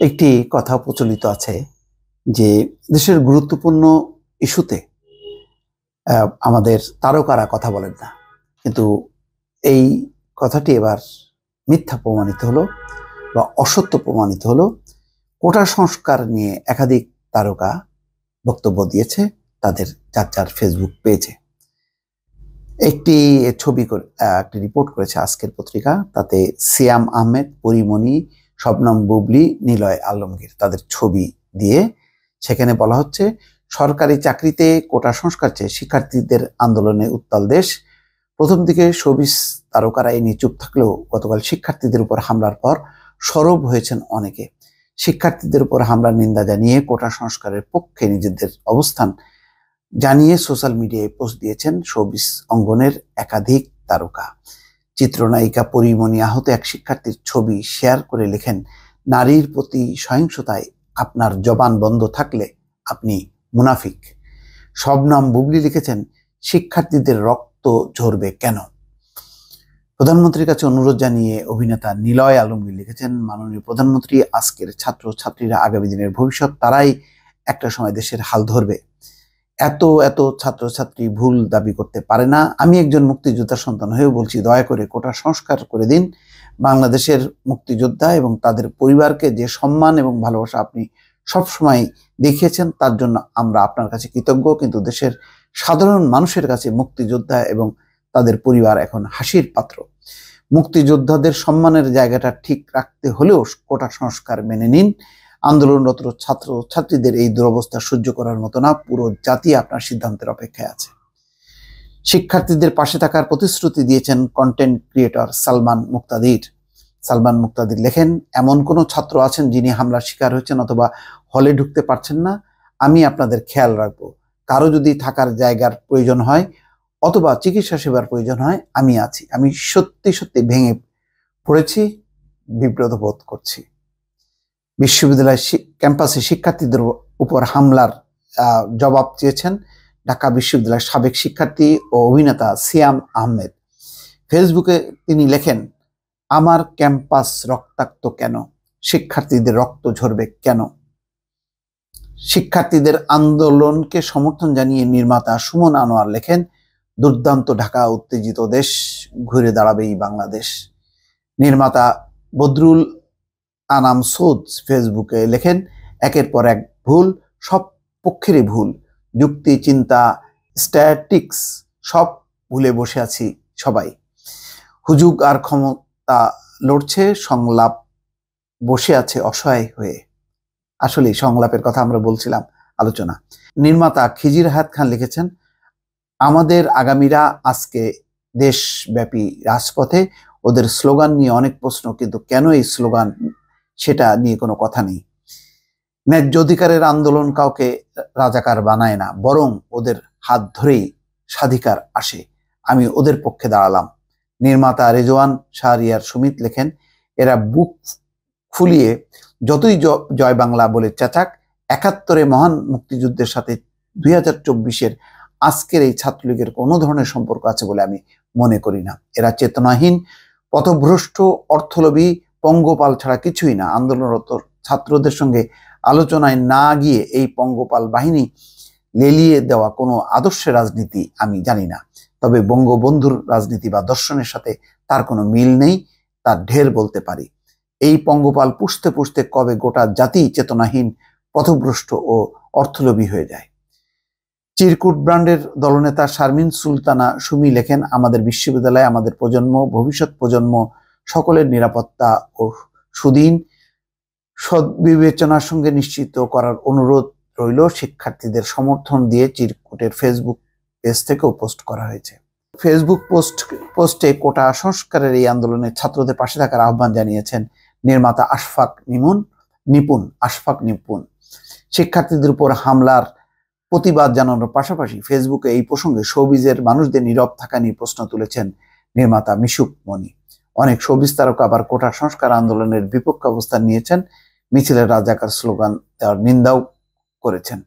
একটি কথা প্রচলিত আছে যে দেশের গুরুত্বপূর্ণ ইস্যুতে আমাদের তারকারা কথা বলেন না, কিন্তু এই কথাটি এবার মিথ্যা প্রমাণিত হলো বা অসত্য প্রমাণিত হলো। কোটা সংস্কার নিয়ে একাধিক তারকা বক্তব্য দিয়েছে তাদের যার যার ফেসবুক পেজে। একটি ছবি একটি রিপোর্ট করেছে আজকের পত্রিকা, তাতে সিয়াম আহমেদ, পরিমণি, শবনম বুবলি, নিলয় আলমগীর তাদের ছবি দিয়ে সেখানে বলা হচ্ছে, সরকারি চাকরিতে কোটা সংস্কার চেয়ে শিক্ষার্থীদের আন্দোলনে উত্তাল দেশ। প্রথম দিকে শোবিজ তারকারা এই নিয়ে চুপ থাকলেও গতকাল শিক্ষার্থীদের উপর হামলার পর সরব হয়েছেন অনেকে। শিক্ষার্থীদের উপর হামলার নিন্দা জানিয়ে কোটা সংস্কারের পক্ষে নিজেদের অবস্থান জানিয়ে সোশ্যাল মিডিয়ায় পোস্ট দিয়েছেন শোবিজ অঙ্গনের একাধিক তারকা। চিত্রনায়িকা পরিমণি আহত এক শিক্ষার্থীর ছবি শেয়ার করে লেখেন, নারীর প্রতি সহিংসতায় আপনার জবান বন্ধ থাকলে আপনি মুনাফিক। শবনম বুবলি লিখেছেন, শিক্ষার্থীদের রক্ত ঝরবে কেন? প্রধানমন্ত্রীর কাছে অনুরোধ জানিয়ে অভিনেতা নিলয় আলমগীর লিখেছেন, মাননীয় প্রধানমন্ত্রী, আজকের ছাত্র ছাত্রীরা আগামী দিনের ভবিষ্যৎ, তারাই একটা সময় দেশের হাল ধরবে। এত এত ছাত্রছাত্রী ভুল দাবি করতে পারে না। আমি একজন মুক্তিযোদ্ধার সন্তান হয়েও বলছি, দয়া করে কোটা সংস্কার করে দিন। বাংলাদেশের মুক্তিযোদ্ধা এবং তাদের পরিবারকে যে সম্মান এবং ভালোবাসা আপনি সবসময় দেখিয়েছেন, তার জন্য আমরা আপনার কাছে কৃতজ্ঞ। কিন্তু দেশের সাধারণ মানুষের কাছে মুক্তিযোদ্ধা এবং তাদের পরিবার এখন হাসির পাত্র। মুক্তিযোদ্ধাদের সম্মানের জায়গাটা ঠিক রাখতে হলেও কোটা সংস্কার মেনে নিন। আন্দোলনরত ছাত্র ছাত্রীদের এই দুরবস্থা সহ্য করার মতো না। পুরো জাতি আপনার সিদ্ধান্তের অপেক্ষায় আছে। শিক্ষার্থীদের পাশে থাকার প্রতিশ্রুতি দিয়েছেন কন্টেন্ট ক্রিয়েটর সালমান মুক্তাদির। সালমান মুক্তাদির লেখেন, এমন কোনো ছাত্র আছেন যিনি হামলার শিকার হয়েছেন অথবা হলে ঢুকতে পারছেন না? আমি আপনাদের খেয়াল রাখবো। কারো যদি থাকার জায়গার প্রয়োজন হয় অথবা চিকিৎসা সেবার প্রয়োজন হয়, আমি আছি। আমি সত্যি সত্যি ভেঙে পড়েছি, বিব্রত বোধ করছি। বিশ্ববিদ্যালয় ক্যাম্পাসে শিক্ষার্থীদের উপর হামলার জবাব চেয়েছেন ঢাকা বিশ্ববিদ্যালয়ের সাবেক শিক্ষার্থী ও অভিনেতা সিয়াম আহমেদ। ফেসবুকে তিনি লেখেন, আমার ক্যাম্পাস রক্তাক্ত কেন? শিক্ষার্থীদের রক্ত ঝরবে কেন? শিক্ষার্থীদের আন্দোলনকে সমর্থন জানিয়ে নির্মাতা সুমন আনোয়ার লেখেন, দুর্দান্ত ঢাকা, উত্তেজিত দেশ, ঘুরে দাঁড়াবেই বাংলাদেশ। নির্মাতা বদরুল আনাম সৌদ ফেসবুকে লেখেন, একের পর এক ভুল, সব পক্ষেরই ভুল, যুক্তি, চিন্তা, স্ট্যাটিক্স সব ভুলে বসে আছি সবাই। হুজুগ আর ক্ষমতা লড়ছে, সংলাপ বসে আছে অসহায় হয়ে। আসলে সংলাপের কথা আমরা বলছিলাম আলোচনা। নির্মাতা খিজির হায়াত খান লিখেছেন, আমাদের আগামীরা আজকে দেশব্যাপী রাজপথে। ওদের স্লোগান নিয়ে অনেক প্রশ্ন, কিন্তু কেন এই স্লোগান সেটা নিয়ে কোনো কথা নেই। ন্যায্য অধিকারের আন্দোলন কাউকে রাজাকার বানায় না, বরং ওদের হাত ধরেই স্বাধিকার আসে। আমি ওদের পক্ষে দাঁড়ালাম। নির্মাতা রেজওয়ান শাহরিয়ার সুমিত লেখেন, এরা বুক ফুলিয়ে যতই জয় বাংলা বলে চেঁচাক, ৭১ মহান মুক্তিযুদ্ধের সাথে ২০২৪ আজকের এই ছাত্রলীগের কোনো ধরনের সম্পর্ক আছে বলে আমি মনে করি না। এরা চেতনাহীন, পথভ্রষ্ট, অর্থলোভী, পঙ্গপাল ছাড়া কিছুই না। আন্দোলনরত ছাত্রদের সঙ্গে আলোচনায় না গিয়ে এই পঙ্গপাল বাহিনী লেলিয়ে দেওয়া কোনো আদর্শের রাজনীতি আমি জানি না। তবে বঙ্গবন্ধুর রাজনীতি বা দর্শনের সাথে তার কোনো মিল নেই, তার ঢের বলতে পারি। এই পঙ্গপাল পুষতে পুষতে কবে গোটা জাতি চেতনাহীন, পথভ্রষ্ট ও অর্থলোভী হয়ে যায়। চিরকুট ব্র্যান্ডের দলনেতা শারমিন সুলতানা সুমি লেখেন, আমাদের বিশ্ববিদ্যালয়ে আমাদের প্রজন্ম, ভবিষ্যৎ প্রজন্ম সকলের নিরাপত্তা ও সুদিন সদ্বিবেচনার সঙ্গে নিশ্চিত করার অনুরোধ রইল। শিক্ষার্থীদের সমর্থন দিয়ে চিরকুটের ফেসবুক পেজ থেকেও পোস্ট করা হয়েছে। ফেসবুক পোস্টে কোটা সংস্কারের এই আন্দোলনে ছাত্রদের পাশে থাকার আহ্বান জানিয়েছেন নির্মাতা আশফাক নিপুন। শিক্ষার্থীদের উপর হামলার প্রতিবাদ জানানোর পাশাপাশি ফেসবুকে এই প্রসঙ্গে শোবিজের মানুষদের নীরব থাকা নিয়ে প্রশ্ন তুলেছেন নির্মাতা মিশুক মনি। অনেক শোবিজ তারকা আবার কোটা সংস্কার আন্দোলনের বিপক্ষে অবস্থান নিয়েছেন, মিছিলের রাজাকার স্লোগান দেওয়ার নিন্দাও করেছেন।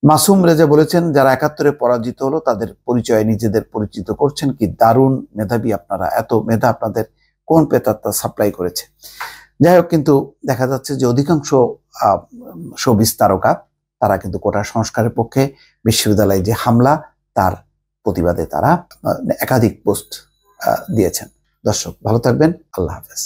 মাসুম রেজা বলেছেন, যারা ৭১ পরাজিত হলো তাদের পরিচয়ে নিজেদের পরিচিত করছেন। কি দারুণ মেধাবী আপনারা, এত মেধা আপনাদের কোন প্রেতাত্মা সাপ্লাই করেছে? যাই হোক, কিন্তু দেখা যাচ্ছে যে অধিকাংশ শোবিজ তারকা তারা কিন্তু কোটা সংস্কারের পক্ষে, বিশ্ববিদ্যালয়ে যে হামলা তার প্রতিবাদে তারা একাধিক পোস্ট দিয়েছেন। দর্শক ভালো থাকবেন, আল্লাহ হাফেজ।